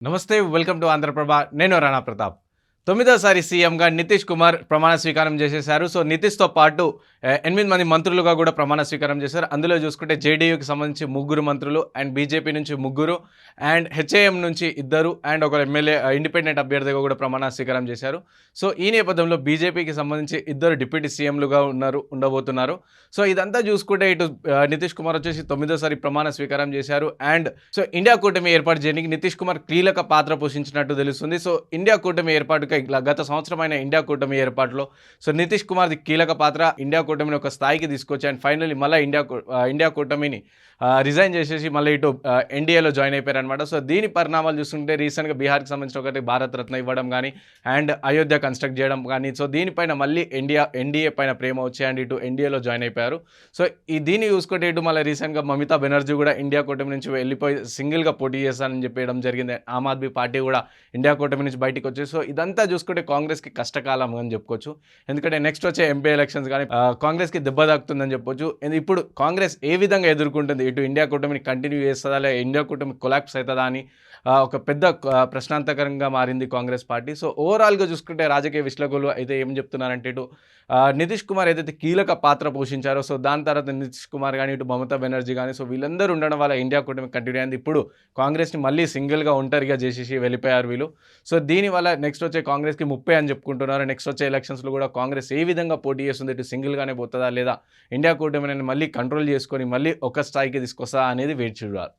నమస్తే welcome to Andhraprabha నేను రాణా ప్రతాప్. తొమ్మిదోసారి సీఎంగా నితీష్ కుమార్ ప్రమాణ స్వీకారం చేసేశారు. సో నితీష్‌తో పాటు 8 మంది మంత్రులుగా కూడా ప్రమాణ స్వీకారం చేశారు. అందులో చూసుకుంటే జేడీయూకి సంబంధించి ముగ్గురు మంత్రులు అండ్ బీజేపీ నుంచి ముగ్గురు అండ్ హెచ్ఏఎం నుంచి ఇద్దరు అండ్ ఒక ఎమ్మెల్యే ఇండిపెండెంట్ అభ్యర్థిగా కూడా ప్రమాణ స్వీకారం చేశారు. సో ఈ నేపథ్యంలో బీజేపీకి సంబంధించి ఇద్దరు డిప్యూటీ సీఎంలుగా ఉండబోతున్నారు. సో ఇదంతా చూసుకుంటే ఇటు నితీష్ కుమార్ వచ్చేసి తొమ్మిదోసారి ప్రమాణ స్వీకారం చేశారు. అండ్ సో ఇండియా కూటమి ఏర్పాటు చేయడానికి నితీష్ కుమార్ కీలక పాత్ర పోషించినట్టు తెలుస్తుంది. సో ఇండియా కూటమి ఏర్పాటుకై గత సంవత్సరమైన ఇండియా కూటమి ఏర్పాటులో సో నితీష్ కుమార్ది కీలక పాత్ర ఇండియా కూటమిని ఒక స్థాయికి తీసుకొచ్చి అండ్ ఫైనల్లీ మళ్ళీ ఇండియా కూటమిని రిజైన్ చేసేసి మళ్ళీ ఇటు ఎన్డీఏలో జాయిన్ అయిపోయారనమాట. సో దీని పరిణామాలు చూస్తుంటే రీసెంట్గా బీహార్కి సంబంధించిన ఒకటి భారత్ రత్న ఇవ్వడం కానీ అండ్ అయోధ్య కన్స్ట్రక్ట్ చేయడం కానీ సో దీనిపైన మళ్ళీ ఎన్డీఏ పైన ప్రేమ వచ్చి అండ్ ఇటు ఎన్డీఏలో జాయిన్ అయిపోయారు. సో దీన్ని చూసుకుంటే ఇటు మళ్ళీ రీసెంట్గా మమతా బెనర్జీ కూడా ఇండియా కూటమి నుంచి వెళ్ళిపోయి సింగిల్గా పోటీ చేస్తానని చెప్పడం జరిగింది. ఆమ్ ఆద్మీ పార్టీ కూడా ఇండియా కూటమి నుంచి బయటకు వచ్చేసి సో ఇదంతా చూసుకుంటే కాంగ్రెస్కి కష్టకాలం అని చెప్పుకోవచ్చు. ఎందుకంటే నెక్స్ట్ వచ్చే ఎంపీ ఎలక్షన్స్ కానీ కాంగ్రెస్కి దెబ్బ తాకుతుందని చెప్పొచ్చు. ఇప్పుడు కాంగ్రెస్ ఏ విధంగా ఎదుర్కొంటుంది, ఇటు ఇండియా కూటమిని కంటిన్యూ చేస్తుందా లేదా ఇండియా కూటమి కొలాప్స్ అవుతుందా అని ఒక పెద్ద ప్రశ్నాంతకరంగా మారింది కాంగ్రెస్ పార్టీ. సో ఓవరాల్గా చూసుకుంటే రాజకీయ విశ్లేషకులు అయితే ఏం చెప్తున్నారంటే ఇటు నితీష్ కుమార్ ఏదైతే కీలక పాత్ర పోషించారో సో దాని తర్వాత నితీష్ కుమార్ కానీ ఇటు మమతా బెనర్జీ కానీ సో వీళ్ళందరూ ఉండడం వల్ల ఇండియా కూటమి కంటిన్యూ అయింది. ఇప్పుడు కాంగ్రెస్ని మళ్ళీ సింగిల్గా ఒంటరిగా చేసేసి వెళ్ళిపోయారు వీళ్ళు. సో దీనివల్ల నెక్స్ట్ వచ్చే కాంగ్రెస్కి 30 అని చెప్పుకుంటున్నారు. నెక్స్ట్ వచ్చే ఎలక్షన్స్లో కూడా కాంగ్రెస్ ఏ విధంగా పోటీ చేస్తుంది, ఇటు సింగిల్గానే పోతుందా లేదా ఇండియా కూటమిని మళ్ళీ కంట్రోల్ చేసుకొని మళ్ళీ ఒక స్థాయికి తీసుకొస్తా అనేది వేచి చూడాలి.